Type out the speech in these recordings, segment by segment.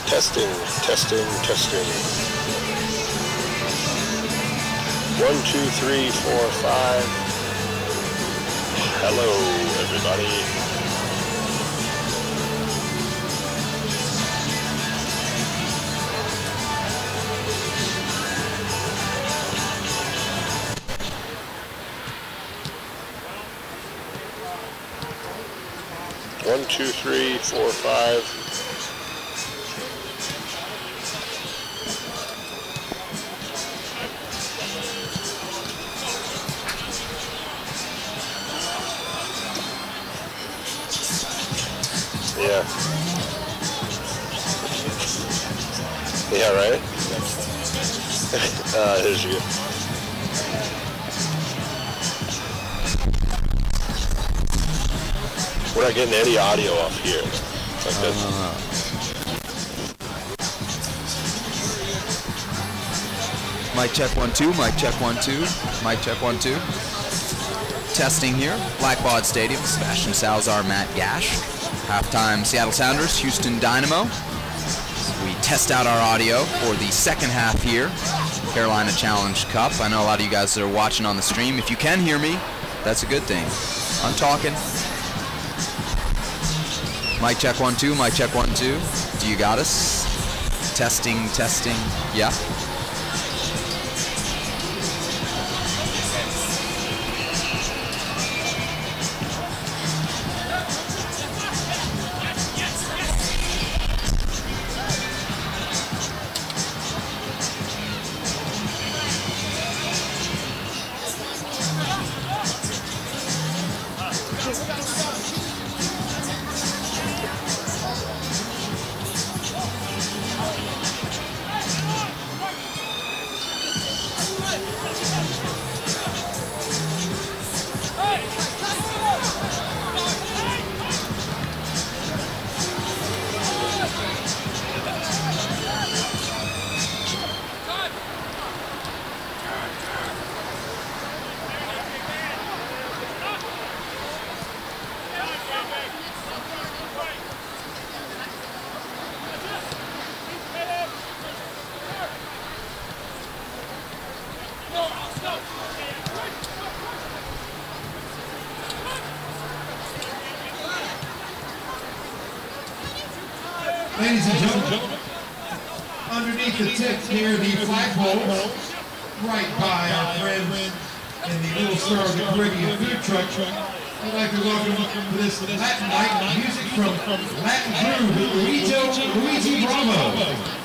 Testing, testing, testing. 1, 2, 3, 4, 5. Hello, everybody. One, two, three, four, five. Yeah. Yeah, right? Here's you. We're not getting any audio off here. Like this. Mic check 1 2, mic check 1 2, mic check 1 2. Testing here, Blackbaud Stadium, Sebastian Salazar, Matt Gash. Halftime Seattle Sounders, Houston Dynamo. We test out our audio for the second half here, Carolina Challenge Cup. I know a lot of you guys that are watching on the stream. If you can hear me, that's a good thing. I'm talking. Mic check 1 2, mic check 1 2. Do you got us? Testing, testing. Yeah. Ladies and gentlemen, underneath the tent near the flagpole, right by our friends in the Little Star of the Caribbean food truck, I'd like to welcome to this Latin night music from Latin Groove with Luigi Bravo.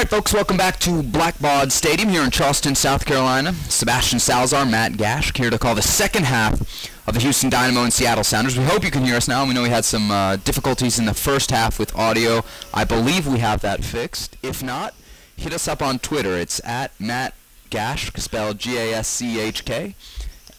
right, folks, welcome back to Blackbaud Stadium here in Charleston, South Carolina. Sebastian Salazar, Matt Gash, here to call the second half of the Houston Dynamo and Seattle Sounders. We hope you can hear us now. We know we had some difficulties in the first half with audio. I believe we have that fixed. If not, hit us up on Twitter. It's at Matt Gash, spelled G-A-S-C-H-K,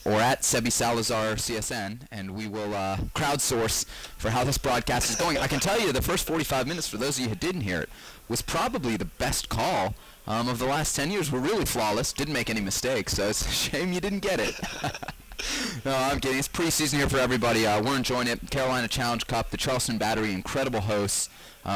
or at Sebi Salazar CSN, and we will crowdsource for how this broadcast is going. I can tell you the first 45 minutes, for those of you who didn't hear it, was probably the best call of the last 10 years. We're really flawless, didn't make any mistakes, so it's a shame you didn't get it. No, I'm kidding. It's preseason here for everybody. We're enjoying it. Carolina Challenge Cup, the Charleston Battery, incredible hosts.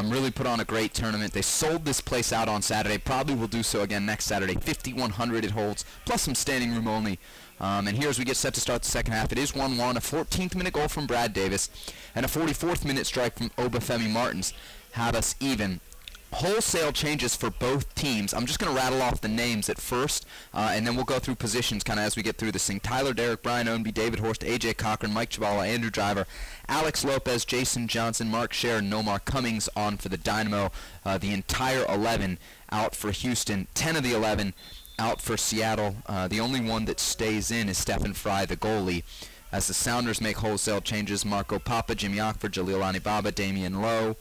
Really put on a great tournament. They sold this place out on Saturday. Probably will do so again next Saturday. 5,100 it holds, plus some standing room only. And here as we get set to start the second half, it is 1-1, a 14th minute goal from Brad Davis, and a 44th minute strike from Obafemi Martins have us even. Wholesale changes for both teams. I'm just going to rattle off the names at first, and then we'll go through positions kind of as we get through this thing. Tyler Derrick, Brian Ownby, David Horst, A.J. Cochran, Mike Chabala, Andrew Driver, Alex Lopez, Jason Johnson, Mark Scher, and Nomar Cummings on for the Dynamo. The entire 11 out for Houston, 10 of the 11 out for Seattle. The only one that stays in is Stephen Fry, the goalie. As the Sounders make wholesale changes, Marco Papa, Jimmy Ockford, Jaleel Anibaba, Damian Lowe,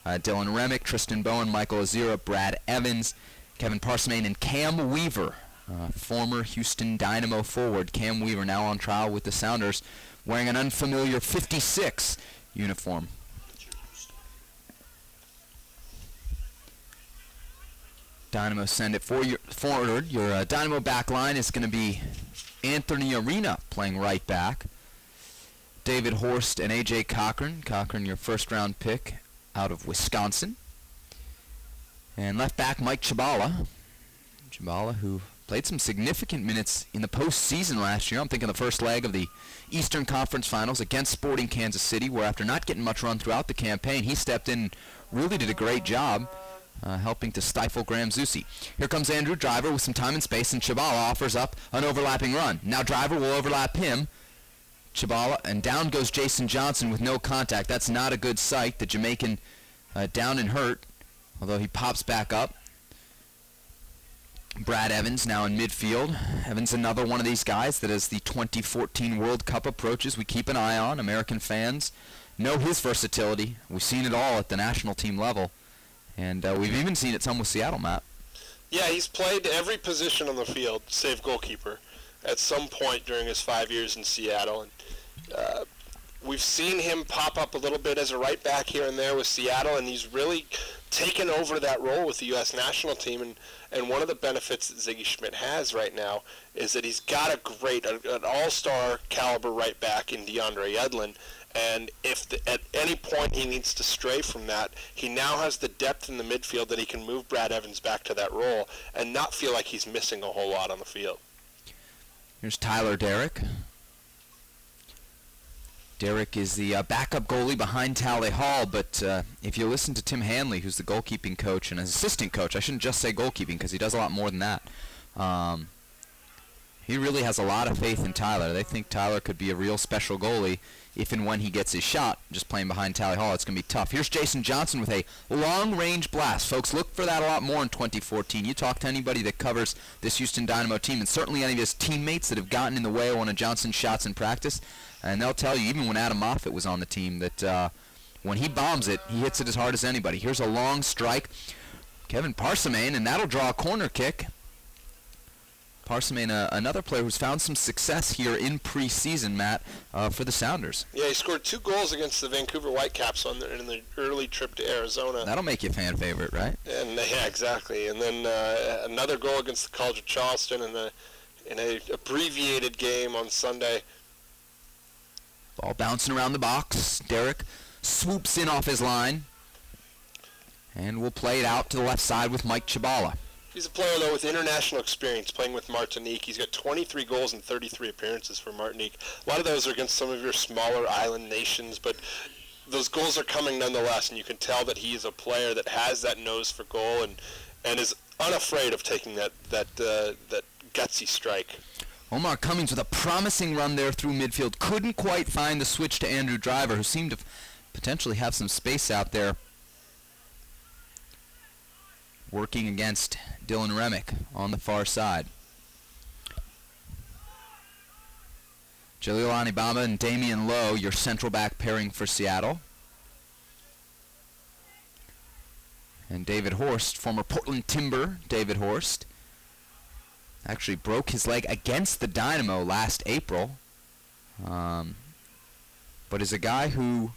Dylan Remick, Tristan Bowen, Michael Azira, Brad Evans, Kevin Parsimane, and Cam Weaver, former Houston Dynamo forward. Cam Weaver now on trial with the Sounders, wearing an unfamiliar 56 uniform. Dynamo send it forward. Your Dynamo back line is going to be Anthony Arena playing right back. David Horst and A.J. Cochran. Cochran, your first-round pick out of Wisconsin. And left back Mike Chabala. Chabala, who played some significant minutes in the postseason last year. I'm thinking the first leg of the Eastern Conference Finals against Sporting Kansas City, where after not getting much run throughout the campaign, he stepped in and really did a great job helping to stifle Graham Zusi. Here comes Andrew Driver with some time and space, and Chabala offers up an overlapping run. Now Driver will overlap him. Chabala, and down goes Jason Johnson with no contact. That's not a good sight. The Jamaican down and hurt, although he pops back up. Brad Evans now in midfield. Evans, another one of these guys that as the 2014 World Cup approaches, we keep an eye on. American fans know his versatility. We've seen it all at the national team level, and we've even seen it some with Seattle, Matt. Yeah, he's played every position on the field, save goalkeeper, at some point during his 5 years in Seattle. And we've seen him pop up a little bit as a right back here and there with Seattle, and he's really taken over that role with the U.S. national team. And one of the benefits that Ziggy Schmidt has right now is that he's got an all-star caliber right back in DeAndre Edlin. And if at any point he needs to stray from that, he now has the depth in the midfield that he can move Brad Evans back to that role and not feel like he's missing a whole lot on the field. Here's Tyler Derrick. Derrick is the backup goalie behind Tally Hall, but if you listen to Tim Hanley, who's the goalkeeping coach and assistant coach, I shouldn't just say goalkeeping because he does a lot more than that. He really has a lot of faith in Tyler. They think Tyler could be a real special goalie if and when he gets his shot. Just playing behind Tally Hall, it's going to be tough. Here's Jason Johnson with a long-range blast. Folks, look for that a lot more in 2014. You talk to anybody that covers this Houston Dynamo team, and certainly any of his teammates that have gotten in the way of one of Johnson's shots in practice, and they'll tell you, even when Adam Moffett was on the team, that when he bombs it, he hits it as hard as anybody. Here's a long strike. Kevin Parsimane, and that'll draw a corner kick. Parsimane, another player who's found some success here in preseason, Matt, for the Sounders. Yeah, he scored 2 goals against the Vancouver Whitecaps in the early trip to Arizona. That'll make you a fan favorite, right? And yeah, exactly. And then another goal against the College of Charleston in a abbreviated game on Sunday. Ball bouncing around the box. Derrick swoops in off his line, and we'll play it out to the left side with Mike Chabala. He's a player, though, with international experience playing with Martinique. He's got 23 goals and 33 appearances for Martinique. A lot of those are against some of your smaller island nations, but those goals are coming nonetheless, and you can tell that he is a player that has that nose for goal and is unafraid of taking that gutsy strike. Omar Cummings with a promising run there through midfield. Couldn't quite find the switch to Andrew Driver, who seemed to potentially have some space out there. working against Dylan Remick on the far side. Jalil Anibaba and Damian Lowe, your central back pairing for Seattle. And David Horst, former Portland Timber David Horst, actually broke his leg against the Dynamo last April, but is a guy who,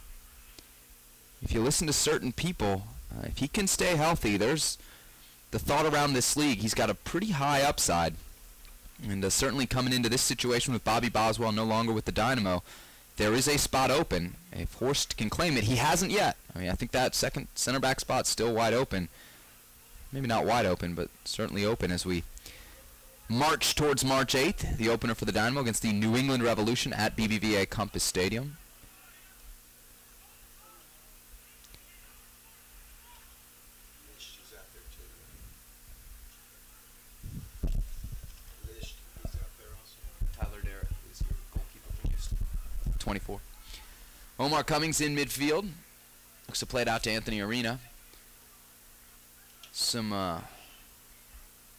if you listen to certain people, if he can stay healthy, there's the thought around this league, he's got a pretty high upside. And certainly coming into this situation with Bobby Boswell no longer with the Dynamo, there is a spot open. If Horst can claim it, he hasn't yet. I mean, I think that second center back spot's still wide open. Maybe not wide open, but certainly open as we march towards March 8th, the opener for the Dynamo against the New England Revolution at BBVA Compass Stadium. Tyler Derrick is your goalkeeper produced. 24. Omar Cummings in midfield. Looks to play it out to Anthony Arena. Some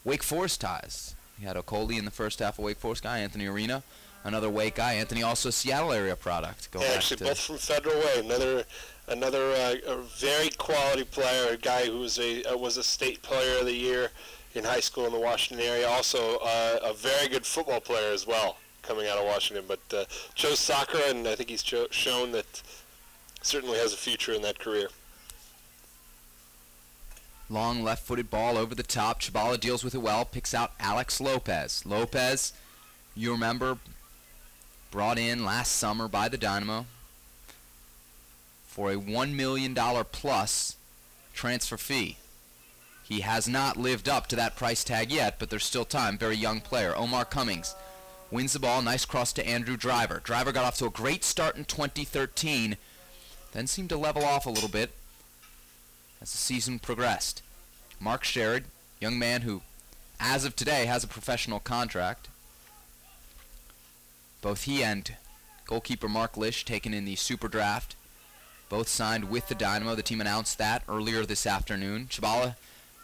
Wake Forest ties. We had Okoli in the first half, a Wake Forest guy. Anthony Arena, another Wake guy. Anthony also a Seattle area product. Yeah, actually both from Federal Way. Another very quality player, a guy who was a state player of the year in high school in the Washington area. Also a very good football player as well, coming out of Washington. But chose soccer, and I think he's shown that certainly has a future in that career. Long left-footed ball over the top. Chabala deals with it well, picks out Alex Lopez. Lopez, you remember, brought in last summer by the Dynamo for a $1 million plus transfer fee. He has not lived up to that price tag yet, but there's still time. Very young player. Omar Cummings wins the ball. Nice cross to Andrew Driver. Driver got off to a great start in 2013, then seemed to level off a little bit as the season progressed. Mark Sherrod, young man who, as of today, has a professional contract. Both he and goalkeeper Mark Lish, taken in the Super Draft, both signed with the Dynamo. The team announced that earlier this afternoon. Chabala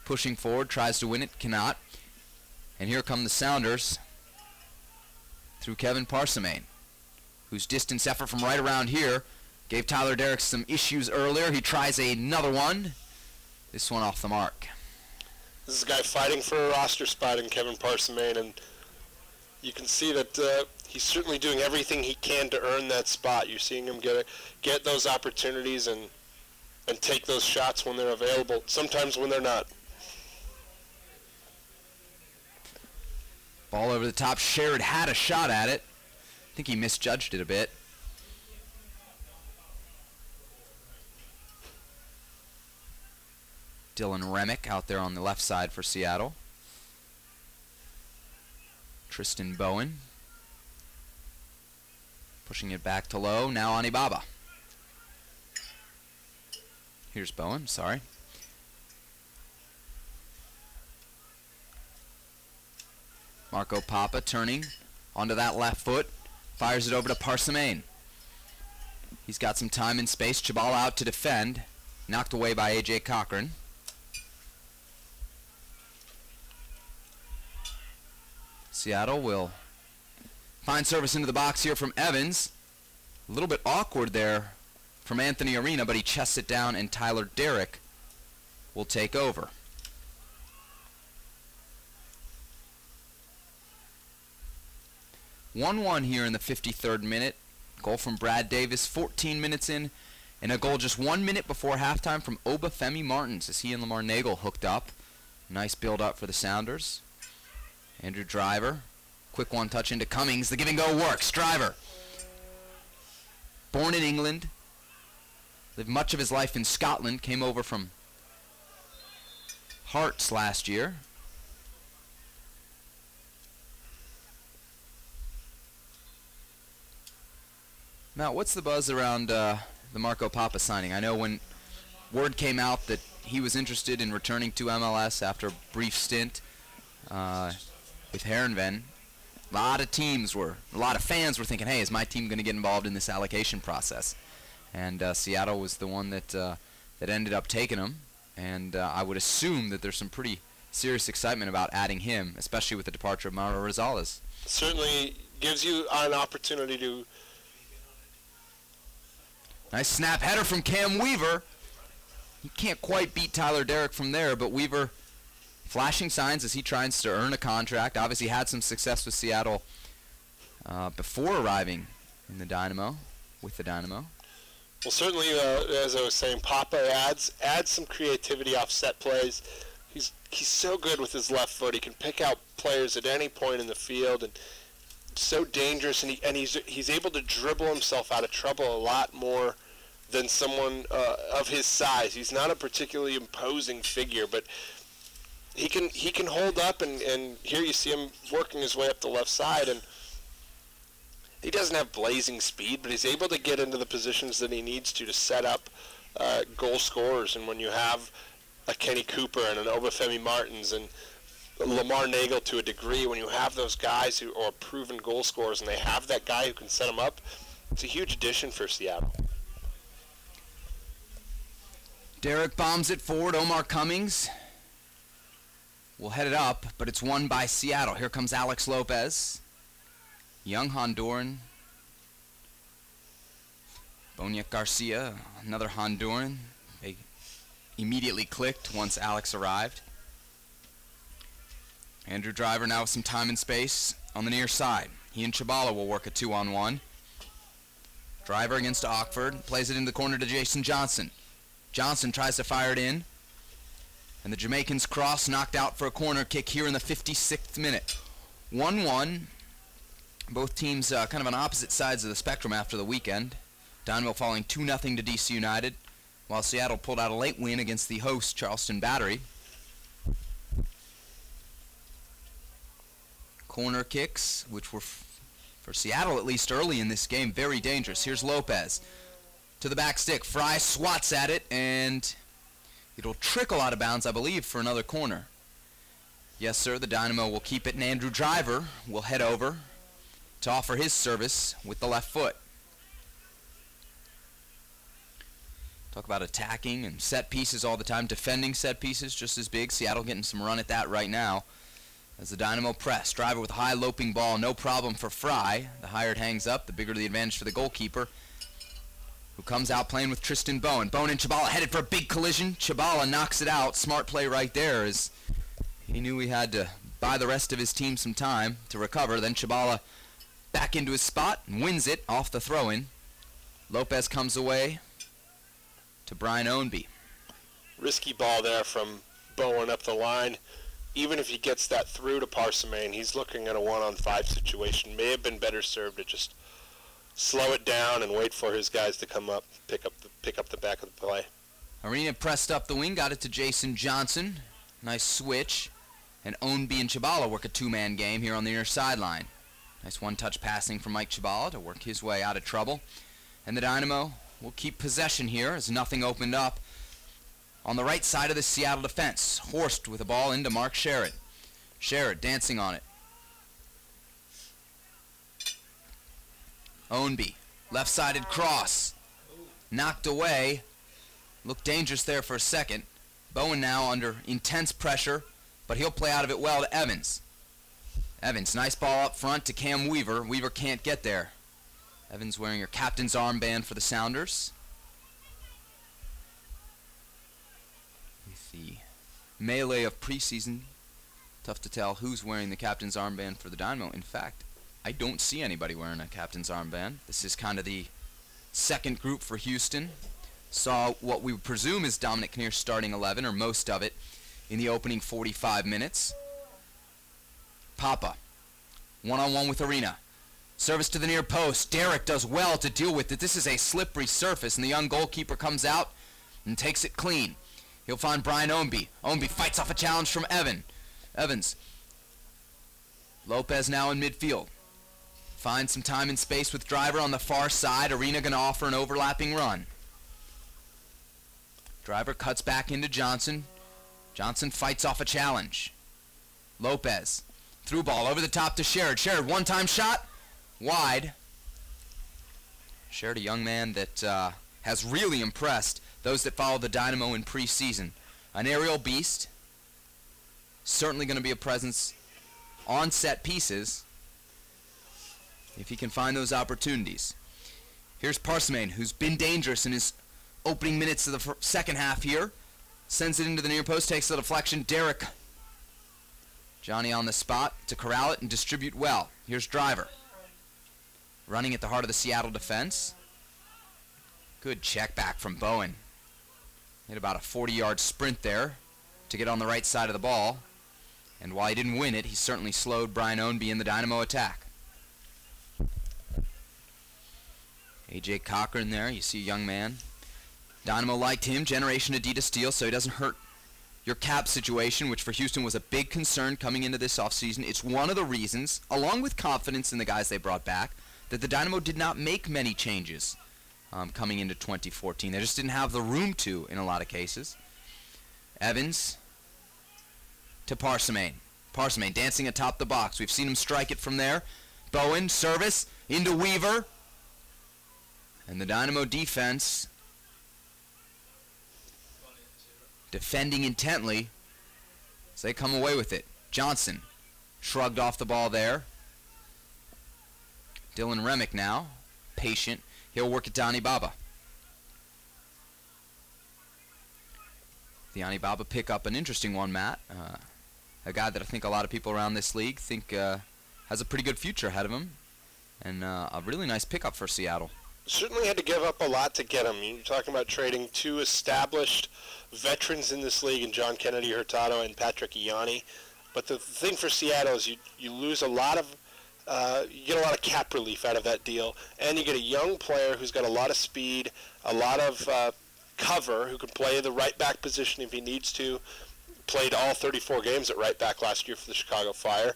pushing forward, tries to win it, cannot. And here come the Sounders through Kevin Parsimane, whose distance effort from right around here gave Tyler Derrick some issues earlier. He tries another one. This one off the mark. This is a guy fighting for a roster spot in Kevin Parsimane, and you can see that he's certainly doing everything he can to earn that spot. You're seeing him get those opportunities and take those shots when they're available, sometimes when they're not. Ball over the top. Sherrod had a shot at it. I think he misjudged it a bit. Dylan Remick out there on the left side for Seattle. Tristan Bowen pushing it back to Lowe. Now Anibaba. Here's Bowen, sorry. Marco Papa turning onto that left foot. Fires it over to Parsimane. He's got some time and space. Chabala out to defend. Knocked away by A.J. Cochran. Seattle will find service into the box here from Evans. A little bit awkward there from Anthony Arena, but he chests it down, and Tyler Derrick will take over. (1-1) here in the 53rd minute. Goal from Brad Davis 14 minutes in, and a goal just 1 minute before halftime from Obafemi Martins as he and Lamar Nagel hooked up. Nice build-up for the Sounders. Andrew Driver, quick one-touch into Cummings. The give-and-go works. Driver, born in England, lived much of his life in Scotland, came over from Hearts last year. Now, what's the buzz around the Marco Papa signing? I know when word came out that he was interested in returning to MLS after a brief stint with Heerenveen, a lot of fans were thinking, hey, is my team going to get involved in this allocation process? And Seattle was the one that ended up taking him. And I would assume that there's some pretty serious excitement about adding him, especially with the departure of Mauro Rosales. Certainly gives you an opportunity to... Nice snap header from Cam Weaver. He can't quite beat Tyler Derrick from there, but Weaver flashing signs as he tries to earn a contract. Obviously had some success with Seattle before arriving in the Dynamo, with the Dynamo. Well, certainly, as I was saying, Papa adds some creativity off set plays. He's so good with his left foot. He can pick out players at any point in the field, and so dangerous. And he's able to dribble himself out of trouble a lot more than someone of his size. He's not a particularly imposing figure, but he can hold up. And here you see him working his way up the left side, and he doesn't have blazing speed, but he's able to get into the positions that he needs to set up goal scorers. And when you have a Kenny Cooper and an Obafemi Martins and Lamar Nagel to a degree, when you have those guys who are proven goal scorers and they have that guy who can set them up, it's a huge addition for Seattle. Derrick bombs it forward. Omar Cummings will head it up, but it's won by Seattle. Here comes Alex Lopez. Young Honduran. Boniek Garcia, another Honduran. They immediately clicked once Alex arrived. Andrew Driver now with some time and space on the near side. He and Chabala will work a 2-on-1. Driver against Ockford. Plays it in the corner to Jason Johnson. Johnson tries to fire it in. And the Jamaicans cross, knocked out for a corner kick here in the 56th minute. 1-1. Both teams kind of on opposite sides of the spectrum after the weekend. Dynamo falling 2-0 to DC United, while Seattle pulled out a late win against the host Charleston Battery. Corner kicks, which were, for Seattle at least early in this game, very dangerous. Here's Lopez to the back stick. Fry swats at it, and it'll trickle out of bounds, I believe, for another corner. Yes, sir, the Dynamo will keep it, and Andrew Driver will head over to offer his service with the left foot. Talk about attacking and set pieces all the time. Defending set pieces just as big. Seattle getting some run at that right now as the Dynamo press. Driver with a high loping ball. No problem for Fry. The higher it hangs up, the bigger the advantage for the goalkeeper, who comes out playing with Tristan Bowen. Bowen and Chabala headed for a big collision. Chabala knocks it out. Smart play right there, as he knew he had to buy the rest of his team some time to recover. Then Chabala back into his spot and wins it off the throw-in. Lopez comes away to Brian Ownby. Risky ball there from Bowen up the line. Even if he gets that through to Parsimane, he's looking at a 1-on-5 situation. May have been better served to just slow it down and wait for his guys to come up, pick up the back of the play. Arena pressed up the wing, got it to Jason Johnson. Nice switch. And Ownby and Chabala work a two-man game here on the near sideline. Nice one-touch passing from Mike Chabala to work his way out of trouble. And the Dynamo will keep possession here as nothing opened up on the right side of the Seattle defense. Horst with a ball into Mark Sherritt. Sherritt dancing on it. Ownby, left-sided cross. Knocked away. Looked dangerous there for a second. Bowen now under intense pressure, but he'll play out of it well to Evans. Evans, nice ball up front to Cam Weaver. Weaver can't get there. Evans wearing your captain's armband for the Sounders. With the melee of preseason, tough to tell who's wearing the captain's armband for the Dynamo. In fact, I don't see anybody wearing a captain's armband. This is kind of the second group for Houston. Saw what we presume is Dominic Kinnear's starting 11, or most of it, in the opening 45 minutes. Papa, one-on-one with Arena. Service to the near post. Derrick does well to deal with it. This is a slippery surface, and the young goalkeeper comes out and takes it clean. He'll find Brian Ownby. Ownby fights off a challenge from Evans. Lopez now in midfield. Finds some time and space with Driver on the far side. Arena going to offer an overlapping run. Driver cuts back into Johnson. Johnson fights off a challenge. Lopez. Through ball over the top to Sherritt. Sherritt, one-time shot. Wide. Sherritt, a young man that has really impressed those that follow the Dynamo in preseason. An aerial beast. Certainly going to be a presence on set pieces if he can find those opportunities. Here's Parsimane, who's been dangerous in his opening minutes of the second half here. Sends it into the near post, takes the deflection. Derek. Johnny on the spot to corral it and distribute well. Here's Driver. Running at the heart of the Seattle defense. Good check back from Bowen. Hit about a 40-yard sprint there to get on the right side of the ball. And while he didn't win it, he certainly slowed Brian Ownby in the Dynamo attack. A.J. Cochran there, you see a young man. Dynamo liked him, Generation Adidas steal, so he doesn't hurt your cap situation, which for Houston was a big concern coming into this offseason. It's one of the reasons, along with confidence in the guys they brought back, that the Dynamo did not make many changes coming into 2014. They just didn't have the room to in a lot of cases. Evans to Parsimane. Parsimane dancing atop the box. We've seen him strike it from there. Bowen, service, into Weaver. And the Dynamo defense defending intently as they come away with it. Johnson shrugged off the ball there. Dylan Remick now, patient. He'll work it to Anibaba. The Anibaba pick up an interesting one, Matt. A guy that I think a lot of people around this league think has a pretty good future ahead of him. And a really nice pickup for Seattle. Certainly had to give up a lot to get him. You're talking about trading two established veterans in this league in John Kennedy Hurtado and Patrick Ianni. But the thing for Seattle is you lose a lot of you get a lot of cap relief out of that deal, and you get a young player who's got a lot of speed, a lot of cover, who can play the right back position if he needs to. Played all 34 games at right back last year for the Chicago Fire,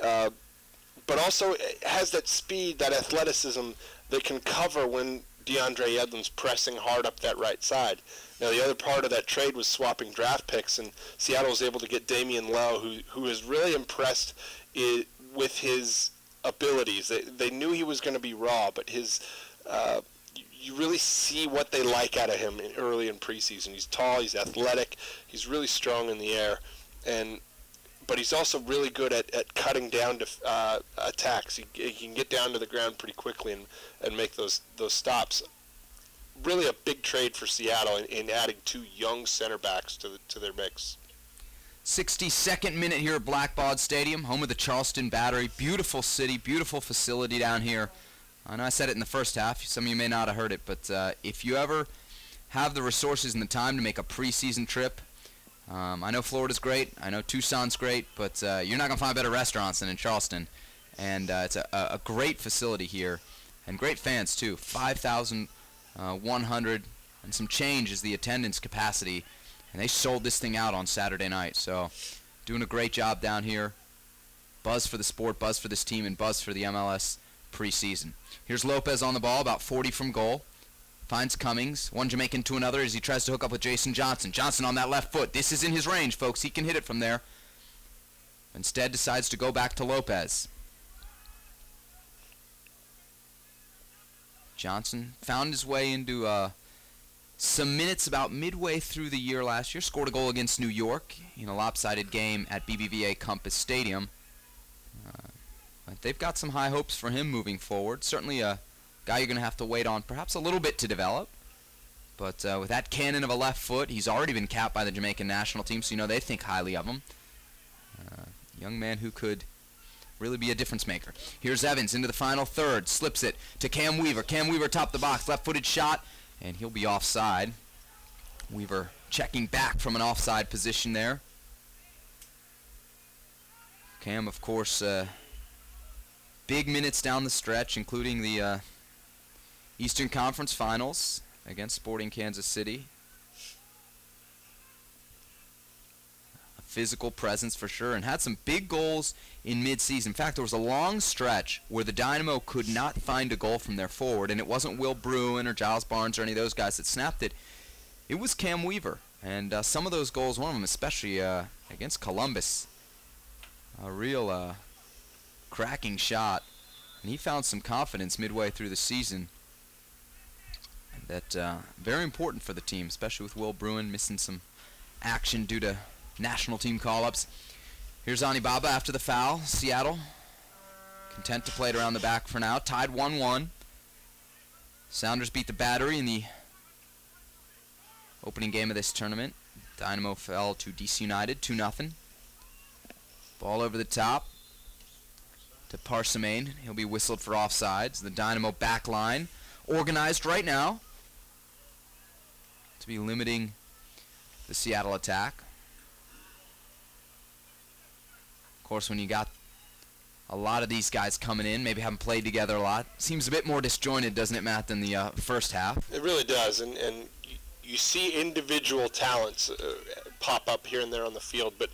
but also has that speed, that athleticism that can cover when DeAndre Yedlin's pressing hard up that right side. Now, the other part of that trade was swapping draft picks, and Seattle was able to get Damian Lowe, who has really impressed with his abilities. They knew he was going to be raw, but his you really see what they like out of him early in preseason. He's tall, he's athletic, he's really strong in the air, but he's also really good at cutting down to attacks. He can get down to the ground pretty quickly and make those stops. Really a big trade for Seattle in adding two young center backs to their mix. 62nd minute here at Blackbaud Stadium, home of the Charleston Battery. Beautiful city, beautiful facility down here. I know I said it in the first half. Some of you may not have heard it, but if you ever have the resources and the time to make a preseason trip, I know Florida's great. I know Tucson's great, but you're not going to find better restaurants than in Charleston. And it's a great facility here, and great fans too. 5,100 and some change is the attendance capacity, and they sold this thing out on Saturday night. So doing a great job down here. Buzz for the sport, buzz for this team, and buzz for the MLS preseason. Here's Lopez on the ball, about 40 from goal. Finds Cummings, one Jamaican to another as he tries to hook up with Jason Johnson. Johnson on that left foot. This is in his range, folks. He can hit it from there. Instead decides to go back to Lopez. Johnson found his way into some minutes about midway through the year last year. Scored a goal against New York in a lopsided game at BBVA Compass Stadium. But they've got some high hopes for him moving forward. Certainly a guy you're going to have to wait on perhaps a little bit to develop. But with that cannon of a left foot, he's already been capped by the Jamaican national team, so you know they think highly of him. Young man who could really be a difference maker. Here's Evans into the final third. Slips it to Cam Weaver. Cam Weaver top the box. Left-footed shot, and he'll be offside. Weaver checking back from an offside position there. Cam, of course, big minutes down the stretch, including the Eastern Conference Finals against Sporting Kansas City. A physical presence for sure, and had some big goals in mid-season. In fact, there was a long stretch where the Dynamo could not find a goal from their forward, and it wasn't Will Bruin or Giles Barnes or any of those guys that snapped it. It was Cam Weaver, and some of those goals, one of them especially against Columbus, a real cracking shot, and he found some confidence midway through the season. That very important for the team, especially with Will Bruin missing some action due to national team call-ups. Here's Anibaba after the foul. Seattle content to play it around the back for now. Tied 1-1. Sounders beat the Battery in the opening game of this tournament. Dynamo fell to DC United 2-0. Ball over the top to Parsimane. He'll be whistled for offsides. The Dynamo back line organized right now to be limiting the Seattle attack. Of course, when you got a lot of these guys coming in, maybe haven't played together a lot, seems a bit more disjointed, doesn't it, Matt, than the first half? It really does, and you see individual talents pop up here and there on the field, but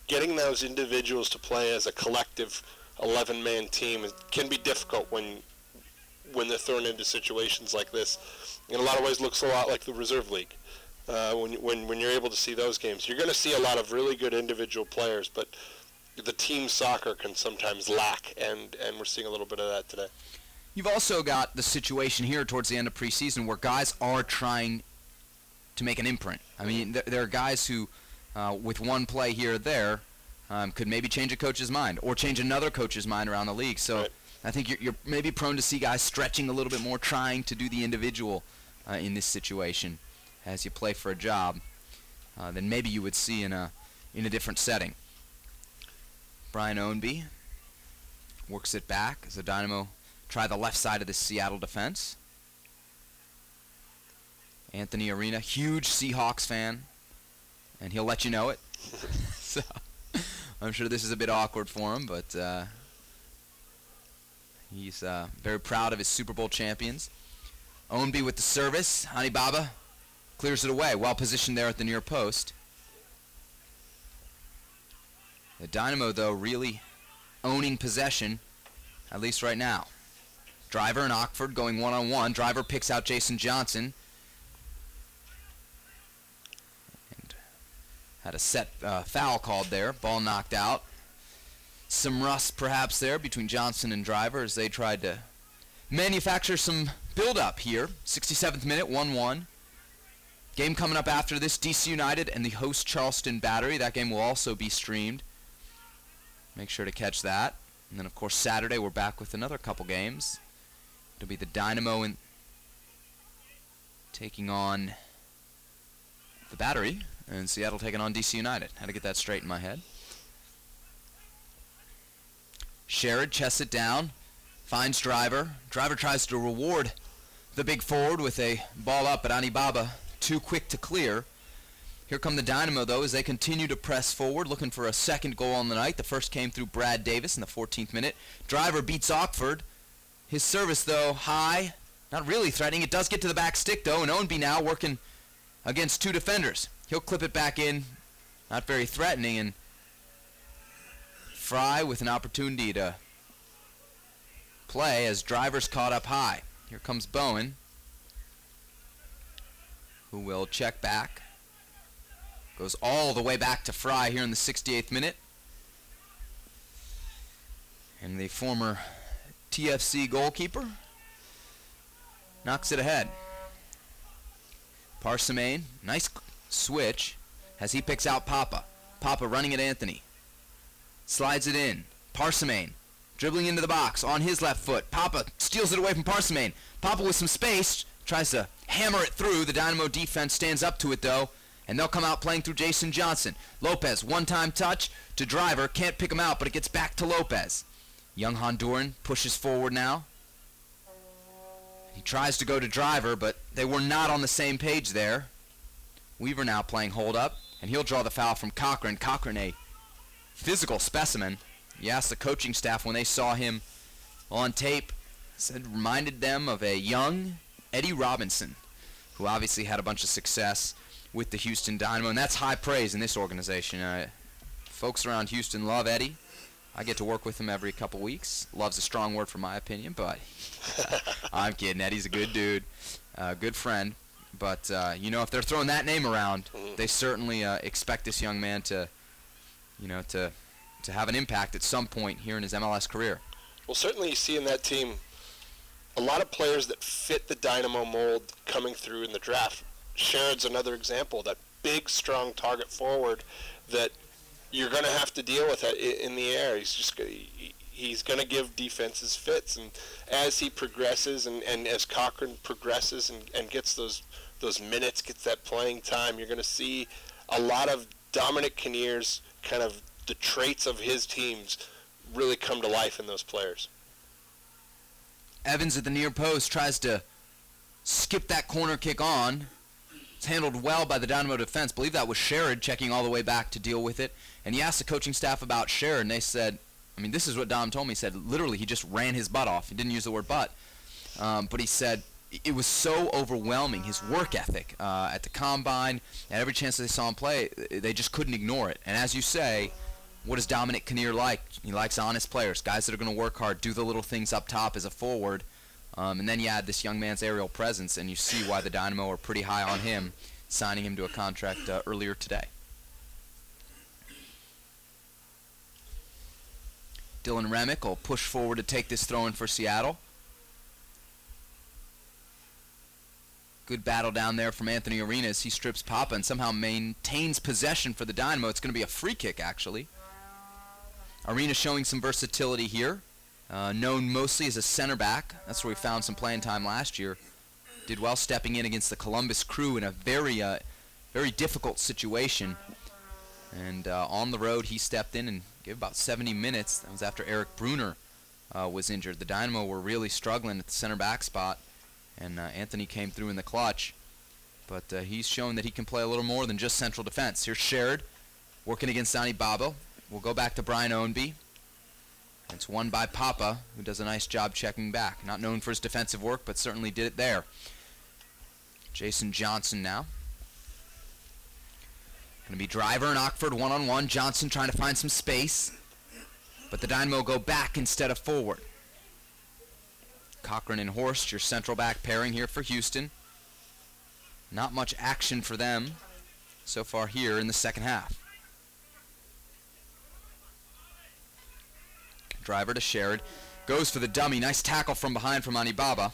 getting those individuals to play as a collective 11-man team can be difficult when they're thrown into situations like this. In a lot of ways, looks a lot like the reserve league. When you're able to see those games, you're going to see a lot of really good individual players, but the team soccer can sometimes lack, and we're seeing a little bit of that today. You've also got the situation here towards the end of preseason where guys are trying to make an imprint. I mean, there are guys who, with one play here or there, could maybe change a coach's mind or change another coach's mind around the league. So right. I think you're maybe prone to see guys stretching a little bit more, trying to do the individual in this situation as you play for a job than maybe you would see in a different setting. Brian Ownby works it back as the Dynamo try the left side of the Seattle defense. Anthony Arena, huge Seahawks fan, and he'll let you know it. So I'm sure this is a bit awkward for him, but he's very proud of his Super Bowl champions. Ownby with the service. Anibaba clears it away, well positioned there at the near post. The Dynamo, though, really owning possession, at least right now. Driver and Ockford going one-on-one. Driver picks out Jason Johnson. And had a set foul called there. Ball knocked out. Some rust perhaps there between Johnson and Driver as they tried to manufacture some build-up here. 67th minute, 1-1. Game coming up after this, DC United and the host Charleston Battery. That game will also be streamed. Make sure to catch that. And then, of course, Saturday we're back with another couple games. It'll be the Dynamo taking on the Battery, and Seattle taking on DC United. Had to get that straight in my head. Sherrod chests it down, finds Driver. Driver tries to reward the big forward with a ball up, but Anibaba too quick to clear. Here come the Dynamo, though, as they continue to press forward, looking for a second goal on the night. The first came through Brad Davis in the 14th minute. Driver beats Ockford. His service, though, high. Not really threatening. It does get to the back stick, though, and Ownby now working against two defenders. He'll clip it back in. Not very threatening, and Fry with an opportunity to play as Driver's caught up high. Here comes Bowen, who will check back. Goes all the way back to Fry here in the 68th minute. And the former TFC goalkeeper knocks it ahead. Parsimane, nice switch as he picks out Papa. Papa running at Anthony. Slides it in. Parsimane dribbling into the box on his left foot. Papa steals it away from Parsimane. Papa with some space tries to hammer it through. The Dynamo defense stands up to it, though. And they'll come out playing through Jason Johnson. Lopez, one-time touch to Driver. Can't pick him out, but it gets back to Lopez. Young Honduran pushes forward now. He tries to go to Driver, but they were not on the same page there. Weaver now playing hold-up, and he'll draw the foul from Cochran. Cochran, a physical specimen. You asked the coaching staff when they saw him on tape, said reminded them of a young Eddie Robinson, who obviously had a bunch of success with the Houston Dynamo, and that's high praise in this organization. Folks around Houston love Eddie. I get to work with him every couple weeks. Love's a strong word for my opinion, but I'm kidding. Eddie's a good dude, good friend. But, you know, if they're throwing that name around, they certainly expect this young man to, you know, to have an impact at some point here in his MLS career. Well, certainly you see in that team a lot of players that fit the Dynamo mold coming through in the draft. Sherrod's another example, that big, strong target forward that you're going to have to deal with it in the air. He's going to give defenses fits, and as he progresses and as Cochran progresses and gets those minutes, gets that playing time, you're going to see a lot of Dominic Kinnear's kind of the traits of his teams really come to life in those players. Evans at the near post tries to skip that corner kick on. It's handled well by the Dynamo defense. I believe that was Sherrod checking all the way back to deal with it. And he asked the coaching staff about Sherrod, and they said, I mean, this is what Dom told me. He said, literally, he just ran his butt off. He didn't use the word butt. But he said it was so overwhelming, his work ethic at the combine, at every chance that they saw him play, they just couldn't ignore it. And as you say, what does Dominic Kinnear like? He likes honest players, guys that are going to work hard, do the little things up top as a forward. And then you add this young man's aerial presence, and you see why the Dynamo are pretty high on him, signing him to a contract earlier today. Dylan Remick will push forward to take this throw in for Seattle. Good battle down there from Anthony Arenas. He strips Papa and somehow maintains possession for the Dynamo. It's going to be a free kick, actually. Arenas showing some versatility here. Known mostly as a center back. That's where we found some playing time last year. Did well stepping in against the Columbus Crew in a very difficult situation. And on the road, he stepped in and gave about 70 minutes. That was after Eric Bruner was injured. The Dynamo were really struggling at the center back spot, and Anthony came through in the clutch. But he's shown that he can play a little more than just central defense. Here's Sherrod working against Donnie Babo. We'll go back to Brian Ownby. It's won by Papa, who does a nice job checking back. Not known for his defensive work, but certainly did it there. Jason Johnson now. Going to be Driver and Ockford one-on-one. Johnson trying to find some space, but the Dynamo go back instead of forward. Cochran and Horst, your central back pairing here for Houston. Not much action for them so far here in the second half. Driver to Sherrod. Goes for the dummy. Nice tackle from behind from Anibaba.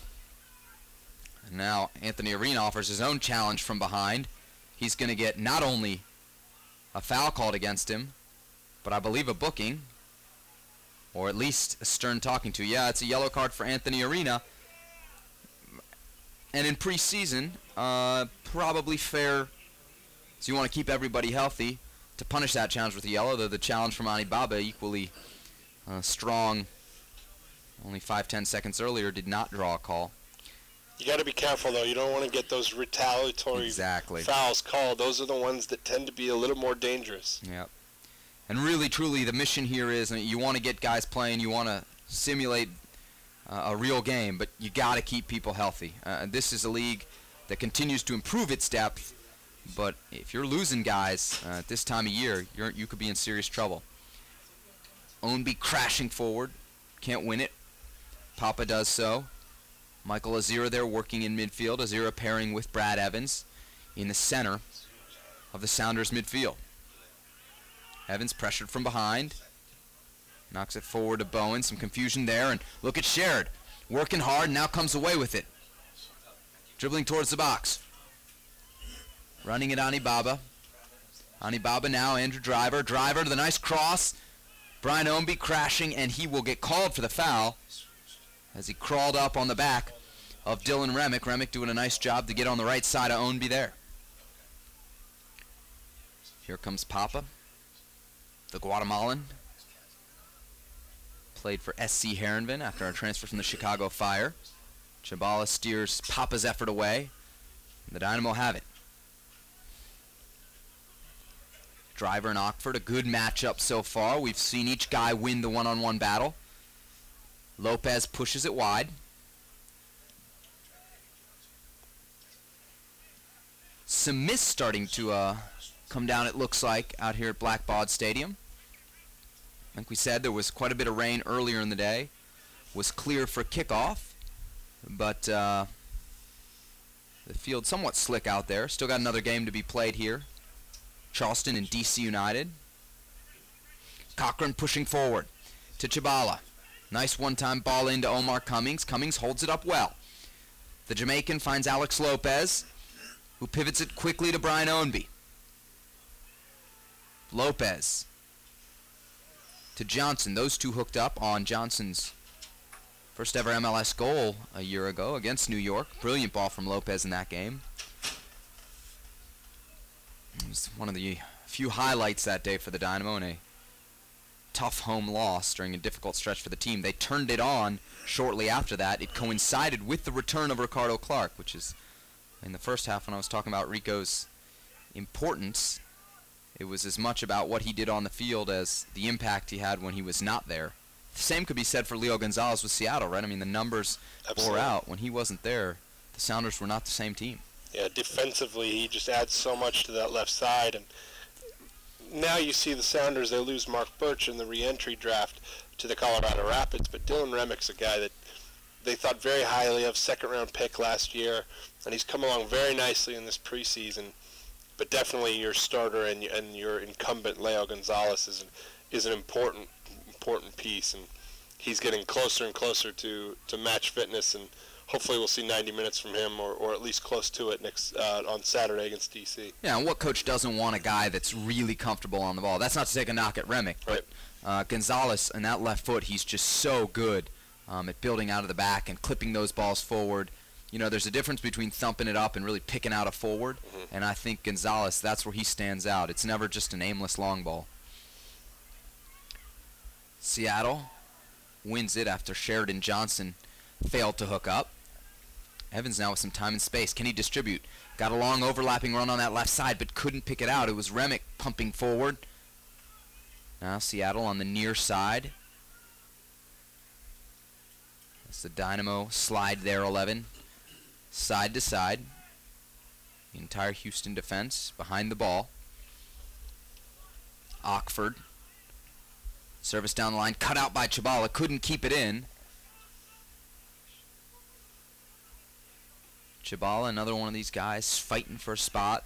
And now Anthony Arena offers his own challenge from behind. He's going to get not only a foul called against him, but I believe a booking, or at least a stern talking to. Yeah, it's a yellow card for Anthony Arena. And in preseason, probably fair, so you want to keep everybody healthy, to punish that challenge with a yellow, though the challenge from Anibaba equally strong, only 5-10 seconds earlier, did not draw a call. You got to be careful, though. You don't want to get those retaliatory fouls called. Those are the ones that tend to be a little more dangerous. Yep. And really, truly, the mission here is, you want to get guys playing, you want to simulate a real game, but you got to keep people healthy. This is a league that continues to improve its depth, but if you're losing guys at this time of year, you could be in serious trouble. Ownby crashing forward, can't win it. Papa does so. Michael Azira there working in midfield. Azira pairing with Brad Evans in the center of the Sounders midfield. Evans pressured from behind. Knocks it forward to Bowen. Some confusion there. And look at Sherrod. Working hard, now comes away with it. Dribbling towards the box. Running at Anibaba. Anibaba now, Andrew Driver. Driver to the nice cross. Brian Ownby crashing, and he will get called for the foul as he crawled up on the back of Dylan Remick. Remick doing a nice job to get on the right side of Ownby there. Here comes Papa, the Guatemalan. Played for SC Heronville after a transfer from the Chicago Fire. Chabala steers Papa's effort away. The Dynamo have it. Driver and Ockford, a good matchup so far. We've seen each guy win the one-on-one battle. Lopez pushes it wide. Some mist starting to come down, it looks like, out here at Blackbaud Stadium. Like we said, there was quite a bit of rain earlier in the day. Was clear for kickoff, but the field somewhat slick out there. Still got another game to be played here. Charleston and DC United. Cochran pushing forward to Chabala. Nice one-time ball into Omar Cummings. Cummings holds it up well. The Jamaican finds Alex Lopez, who pivots it quickly to Brian Ownby. Lopez to Johnson. Those two hooked up on Johnson's first ever MLS goal a year ago against New York. Brilliant ball from Lopez in that game. It was one of the few highlights that day for the Dynamo in a tough home loss during a difficult stretch for the team. They turned it on shortly after that. It coincided with the return of Ricardo Clark, which is, in the first half when I was talking about Rico's importance, it was as much about what he did on the field as the impact he had when he was not there. The same could be said for Leo Gonzalez with Seattle, right? I mean, the numbers bore out. When he wasn't there, the Sounders were not the same team. Yeah, defensively, he just adds so much to that left side. And now you see the Sounders, they lose Mark Birch in the re-entry draft to the Colorado Rapids, but Dylan Remick's a guy that they thought very highly of, second-round pick last year, and he's come along very nicely in this preseason. But definitely your starter and your incumbent Leo Gonzalez is an important piece, and he's getting closer and closer to match fitness, and hopefully we'll see 90 minutes from him, or at least close to it next on Saturday against DC. Yeah, and what coach doesn't want a guy that's really comfortable on the ball? That's not to take a knock at Remick, but Gonzalez and that left foot, he's just so good at building out of the back and clipping those balls forward. You know, there's a difference between thumping it up and really picking out a forward, and I think Gonzalez, that's where he stands out. It's never just an aimless long ball. Seattle wins it after Sheridan Johnson failed to hook up. Evans now with some time and space. Can he distribute? Got a long overlapping run on that left side, but couldn't pick it out. It was Remick pumping forward. Now Seattle on the near side. That's the Dynamo slide there, 11. Side to side. The entire Houston defense behind the ball. Ockford. Service down the line, cut out by Chabala, couldn't keep it in. Chabala, another one of these guys fighting for a spot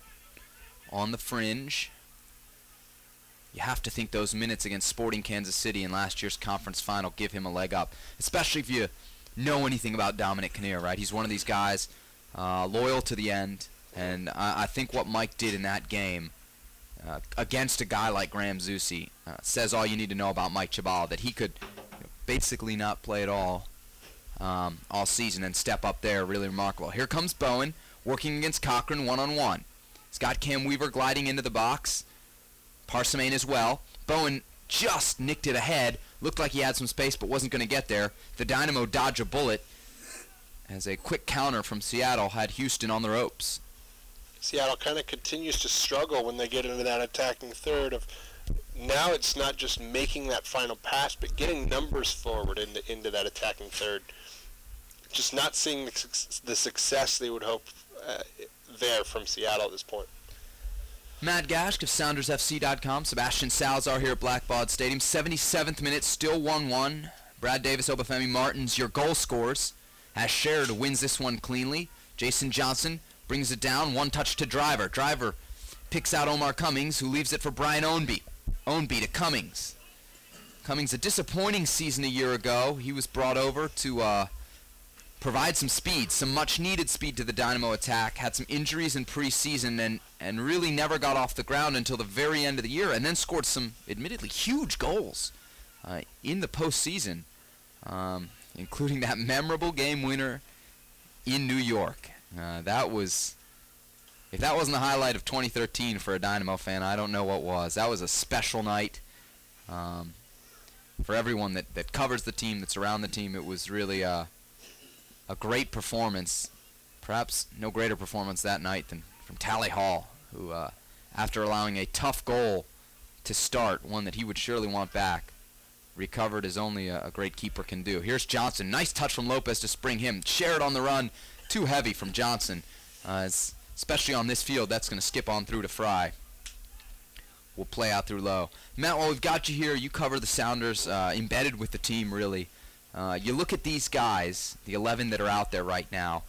on the fringe. You have to think those minutes against Sporting Kansas City in last year's conference final give him a leg up, especially if you know anything about Dominic Kinnear, right? He's one of these guys loyal to the end, and I think what Mike did in that game against a guy like Graham Zusi says all you need to know about Mike Chabala, that he could basically not play at all season and step up there. Really remarkable. Here comes Bowen working against Cochran one-on-one. He's got Cam Weaver gliding into the box. Parsimane as well. Bowen just nicked it ahead. Looked like he had some space but wasn't going to get there. The Dynamo dodge a bullet as a quick counter from Seattle had Houston on the ropes. Seattle kind of continues to struggle when they get into that attacking third. Of now it's not just making that final pass, but getting numbers forward into that attacking third. Just not seeing the success they would hope there from Seattle at this point. Matt Gash of SoundersFC.com. Sebastian Salazar here at Blackbaud Stadium. 77th minute, still 1-1. Brad Davis, Obafemi Martins, your goal scorers, as Sheridan wins this one cleanly. Jason Johnson brings it down, one touch to Driver. Driver picks out Omar Cummings, who leaves it for Brian Ownby. Ownby to Cummings. Cummings, a disappointing season a year ago. He was brought over to provide some speed, some much-needed speed to the Dynamo attack. Had some injuries in preseason and really never got off the ground until the very end of the year, and then scored some admittedly huge goals in the postseason, including that memorable game winner in New York. That was, if that wasn't the highlight of 2013 for a Dynamo fan, I don't know what was. That was a special night for everyone that covers the team, that's around the team. It was really a great performance. Perhaps no greater performance that night than from Tally Hall, who, after allowing a tough goal to start, one that he would surely want back, recovered as only a great keeper can do. Here's Johnson. Nice touch from Lopez to spring him. Sherrod on the run. Too heavy from Johnson. Especially on this field, that's going to skip on through to Fry. We'll play out through low. Matt, while we've got you here, you cover the Sounders, embedded with the team, really. You look at these guys, the 11 that are out there right now.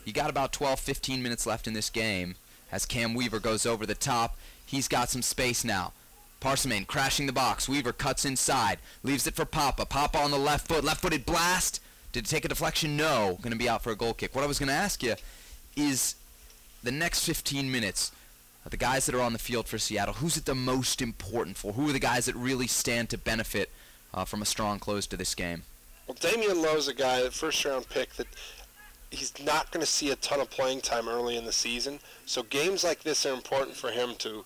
You got about 12, 15 minutes left in this game as Cam Weaver goes over the top. He's got some space now. Parsimane crashing the box. Weaver cuts inside. Leaves it for Papa. Papa on the left foot. Left-footed blast. Did it take a deflection? No. Going to be out for a goal kick. What I was going to ask you is the next 15 minutes, the guys that are on the field for Seattle, who's it the most important for? Who are the guys that really stand to benefit from a strong close to this game? Well, Damian Lowe's a guy, the first-round pick, that he's not going to see a ton of playing time early in the season. So games like this are important for him to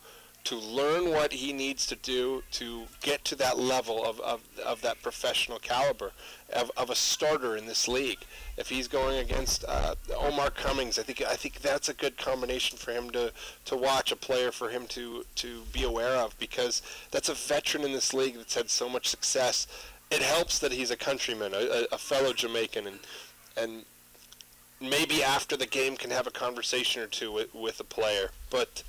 learn what he needs to do to get to that level of that professional caliber of a starter in this league. If he's going against Omar Cummings, I think that's a good combination for him to watch, a player for him to be aware of, because that's a veteran in this league that's had so much success. It helps that he's a countryman, a fellow Jamaican, and maybe after the game can have a conversation or two with a player. But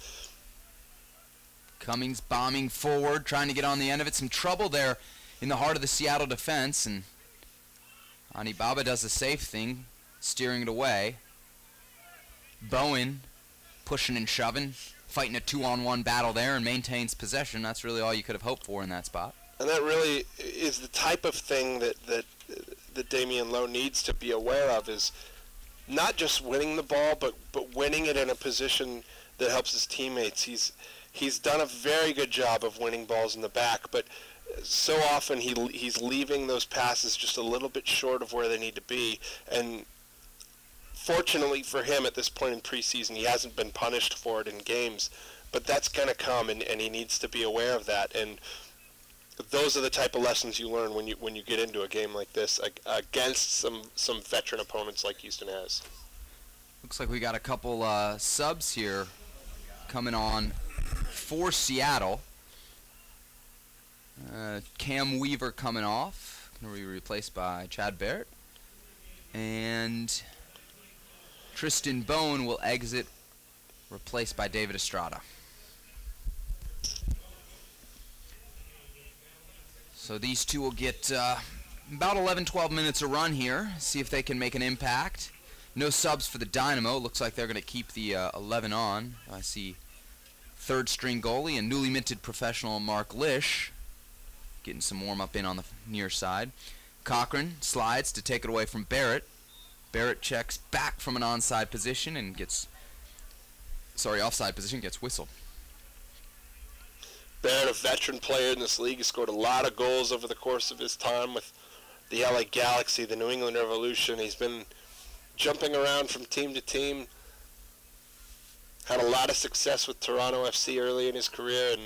Cummings bombing forward, trying to get on the end of it. Some trouble there in the heart of the Seattle defense, and Anibaba does the safe thing, steering it away. Bowen pushing and shoving, fighting a 2-on-1 battle there, and maintains possession. That's really all you could have hoped for in that spot. And that really is the type of thing that Damian Lowe needs to be aware of, is not just winning the ball, but winning it in a position that helps his teammates. He's done a very good job of winning balls in the back, but so often he's leaving those passes just a little bit short of where they need to be. And fortunately for him, at this point in preseason, he hasn't been punished for it in games, but that's going to come, and he needs to be aware of that. And those are the type of lessons you learn when you get into a game like this against some veteran opponents like Houston has. Looks like we got a couple subs here coming on for Seattle. Cam Weaver coming off, going to be replaced by Chad Barrett, and Tristan Bowen will exit, replaced by David Estrada. So these two will get about 11-12 minutes a run here, see if they can make an impact. No subs for the Dynamo. Looks like they're going to keep the 11 on. I see third-string goalie and newly minted professional Mark Lish getting some warm-up in on the near side. Cochran slides to take it away from Barrett. Barrett checks back from an onside position and offside position, gets whistled. Barrett, a veteran player in this league, has scored a lot of goals over the course of his time with the LA Galaxy, the New England Revolution. He's been jumping around from team to team. Had a lot of success with Toronto FC early in his career,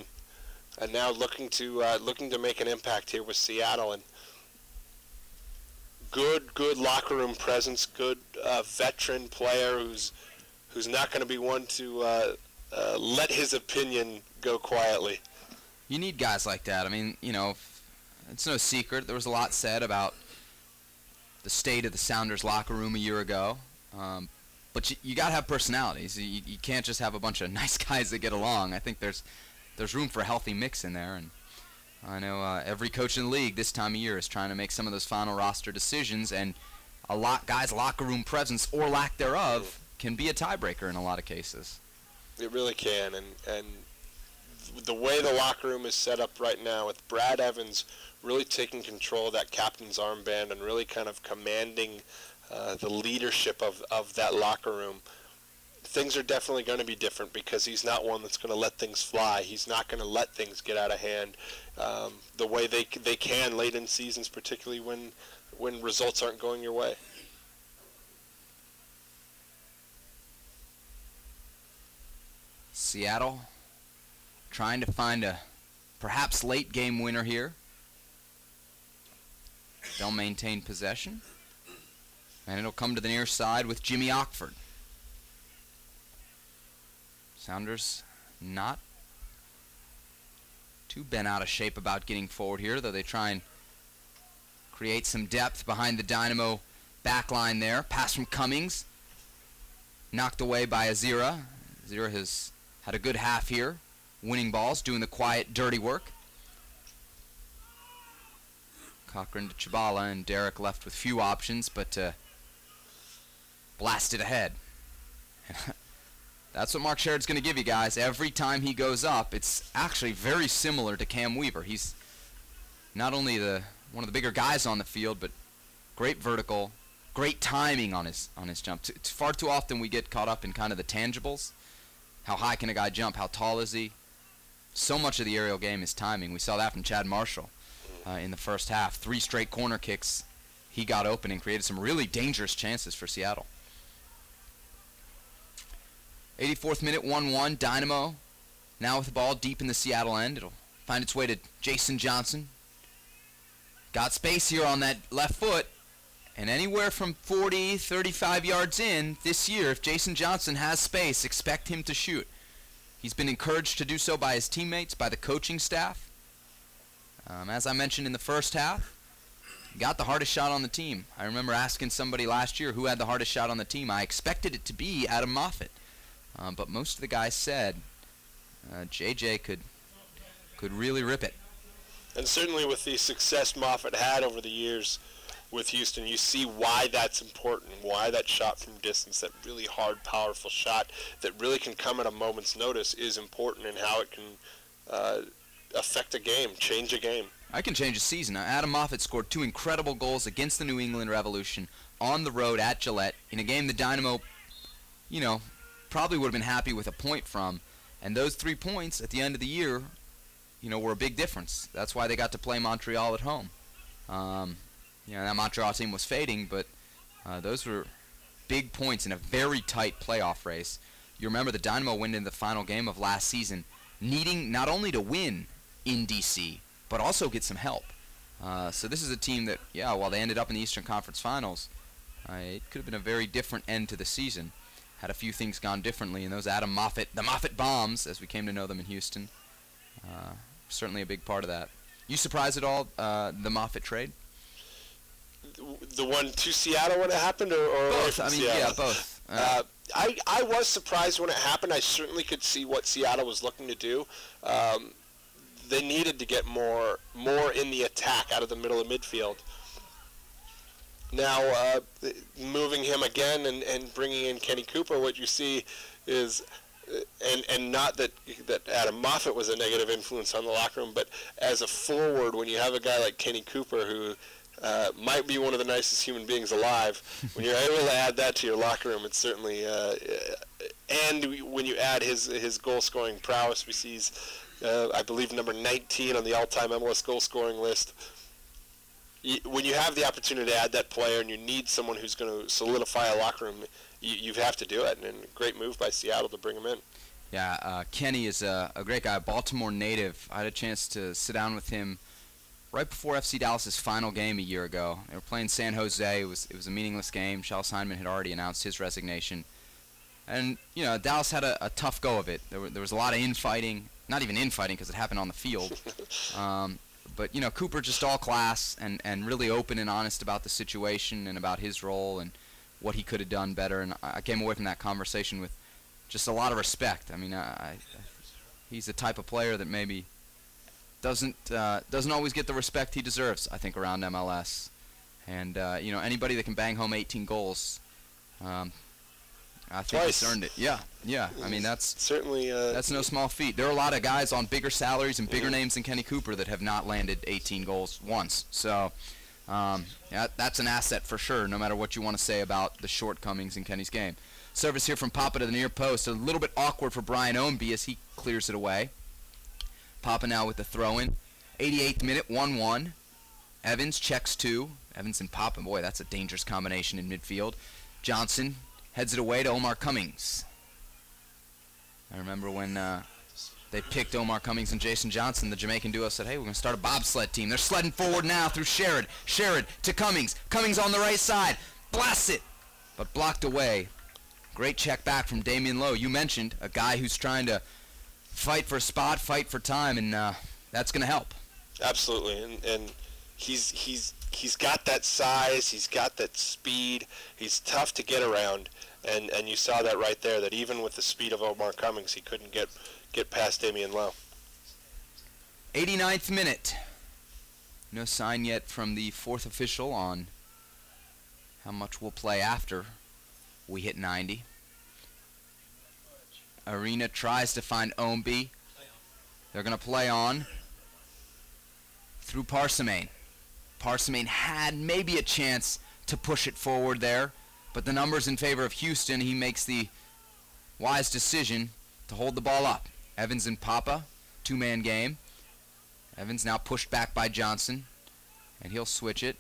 and now looking to make an impact here with Seattle. And good locker room presence, good veteran player who's not going to be one to let his opinion go quietly. You need guys like that. I mean, it's no secret. There was a lot said about the state of the Sounders locker room a year ago. But you got to have personalities. You can't just have a bunch of nice guys that get along. I think there's room for a healthy mix in there. And I know every coach in the league this time of year is trying to make some of those final roster decisions. And guys' locker room presence or lack thereof can be a tiebreaker in a lot of cases. It really can. And the way the locker room is set up right now, with Brad Evans really taking control of that captain's armband and really kind of commanding the leadership of that locker room, things are definitely going to be different, because he's not one that's going to let things fly. He's not going to let things get out of hand the way they can late in seasons, particularly when results aren't going your way. Seattle trying to find a perhaps late game winner here. They'll maintain possession, and it'll come to the near side with Jimmy Ockford. Sounders not too bent out of shape about getting forward here, though they try and create some depth behind the Dynamo back line there. Pass from Cummings, knocked away by Azira. Azira has had a good half here, winning balls, doing the quiet, dirty work. Cochran to Chabala, and Derek left with few options, but blasted ahead. That's what Mark Sherrod's going to give you guys. Every time he goes up, it's actually very similar to Cam Weaver. He's not only one of the bigger guys on the field, but great vertical, great timing on his jump. It's far too often we get caught up in kind of the tangibles, How high can a guy jump? How tall is he? So much of the aerial game is timing. We saw that from Chad Marshall in the first half. 3 straight corner kicks. He got open and created some really dangerous chances for Seattle. 84th minute, 1-1. Dynamo now with the ball deep in the Seattle end. It'll find its way to Jason Johnson. Got space here on that left foot. And anywhere from 40, 35 yards in this year, if Jason Johnson has space, expect him to shoot. He's been encouraged to do so by his teammates, by the coaching staff. As I mentioned in the first half, he got the hardest shot on the team. I remember asking somebody last year who had the hardest shot on the team. I expected it to be Adam Moffitt. But most of the guys said JJ could really rip it. And certainly with the success Moffitt had over the years with Houston, you see why that's important, why that shot from distance, that really hard, powerful shot that really can come at a moment's notice is important, and how it can affect a game, change a game. I can change a season. Now, Adam Moffitt scored 2 incredible goals against the New England Revolution on the road at Gillette in a game the Dynamo, probably would have been happy with a point from. And those 3 points at the end of the year, were a big difference. That's why they got to play Montreal at home. That Montreal team was fading, but those were big points in a very tight playoff race. You remember the Dynamo went into the final game of last season, needing not only to win in D.C., but also get some help. So this is a team that, while they ended up in the Eastern Conference Finals, it could have been a very different end to the season had a few things gone differently. And those Adam Moffitt, the Moffitt Bombs, as we came to know them in Houston, certainly a big part of that. You surprised at all the Moffitt trade? The one to Seattle when it happened, or both? I mean, Seattle? Both. I was surprised when it happened. I certainly could see what Seattle was looking to do. They needed to get more in the attack out of the middle of midfield. Now, moving him again and bringing in Kenny Cooper, what you see is, and not that Adam Moffitt was a negative influence on the locker room, but as a forward, when you have a guy like Kenny Cooper who might be one of the nicest human beings alive, when you're able to add that to your locker room, it's certainly, and when you add his goal-scoring prowess, we see I believe number 19 on the all-time MLS goal-scoring list. When you have the opportunity to add that player and you need someone who's going to solidify a locker room, you have to do it, and a great move by Seattle to bring him in. Yeah, Kenny is a great guy, Baltimore native. I had a chance to sit down with him right before FC Dallas's final game a year ago. They were playing San Jose. It was a meaningless game. Charleston Hyndman had already announced his resignation. And, Dallas had a tough go of it. There was a lot of infighting. Not even infighting because it happened on the field. But, Cooper just all class and really open and honest about the situation and about his role and what he could have done better. And I came away from that conversation with just a lot of respect. I mean, he's the type of player that maybe doesn't always get the respect he deserves, I think, around MLS. And, anybody that can bang home 18 goals, I think he's earned it. Yeah. I mean, that's certainly that's no small feat. There are a lot of guys on bigger salaries and bigger names than Kenny Cooper that have not landed 18 goals once. So, that's an asset for sure, no matter what you want to say about the shortcomings in Kenny's game. Service here from Papa to the near post. A little bit awkward for Brian Ownby as he clears it away. Papa now with the throw-in. 88th minute, 1-1. Evans checks 2. Evans and Papa, boy, that's a dangerous combination in midfield. Johnson heads it away to Omar Cummings. I remember when they picked Omar Cummings and Jason Johnson, the Jamaican duo said, hey, we're going to start a bobsled team. They're sledding forward now through Sherrod. Sherrod to Cummings. Cummings on the right side. Blasts it, but blocked away. Great check back from Damian Lowe. You mentioned a guy who's trying to fight for a spot, fight for time, and that's going to help. Absolutely, and he's got that size, he's got that speed, he's tough to get around, and you saw that right there, that even with the speed of Omar Cummings, he couldn't get past Damian Lowe. 89th minute. No sign yet from the fourth official on how much we'll play after we hit 90. Arena tries to find Ownby. They're going to play on through Parsimane. Parsimane had maybe a chance to push it forward there, but the numbers in favor of Houston, he makes the wise decision to hold the ball up. Evans and Papa, two-man game. Evans now pushed back by Johnson, and he'll switch it.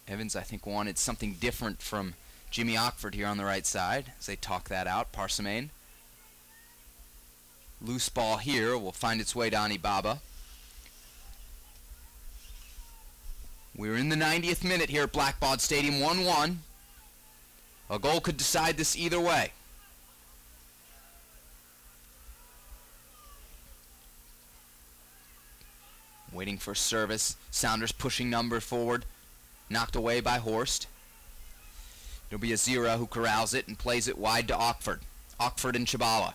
Evans, I think, wanted something different from Jimmy Ockford here on the right side as they talk that out. Parsimane. Loose ball here will find its way to Ani Baba. We're in the 90th minute here at Blackbaud Stadium, 1-1. A goal could decide this either way. Waiting for service. Sounders pushing number forward. Knocked away by Horst. It'll be Azira who corrals it and plays it wide to Ockford. Ockford and Chabala.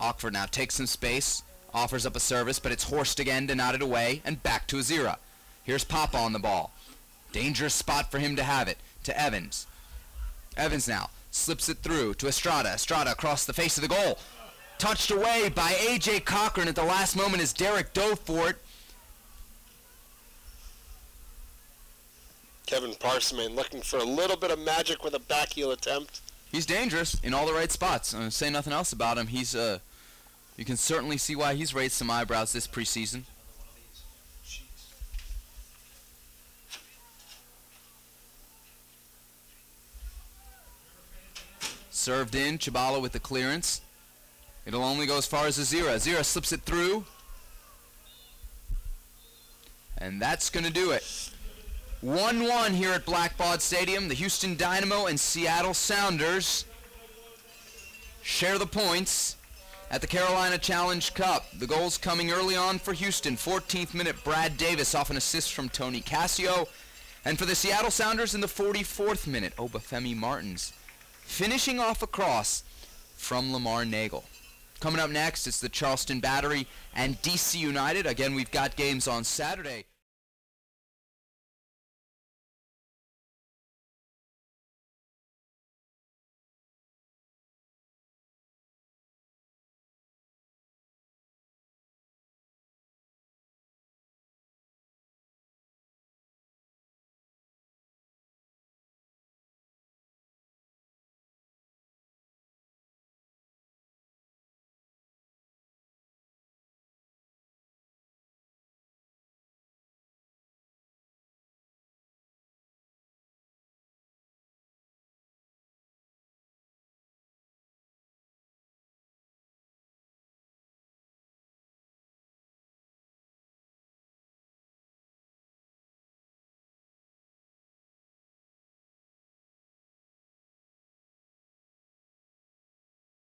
Ockford now takes some space, offers up a service, but it's Horst again to nod it away, and back to Azira. Here's Papa on the ball. Dangerous spot for him to have it. To Evans. Evans now slips it through to Estrada. Estrada across the face of the goal. Touched away by A.J. Cochran at the last moment as Derek dove for it. Kevin Parsimane looking for a little bit of magic with a backheel attempt. He's dangerous in all the right spots. I'm say nothing else about him. He's you can certainly see why he's raised some eyebrows this preseason. Served in, Chabala with the clearance. It'll only go as far as Azira. Azira slips it through. And that's going to do it. 1-1 here at Blackbaud Stadium. The Houston Dynamo and Seattle Sounders share the points at the Carolina Challenge Cup. The goals coming early on for Houston. 14th minute, Brad Davis off an assist from Tony Cassio. And for the Seattle Sounders in the 44th minute, Obafemi Martins finishing off a cross from Lamar Nagel. Coming up next, it's the Charleston Battery and DC United. Again, we've got games on Saturday.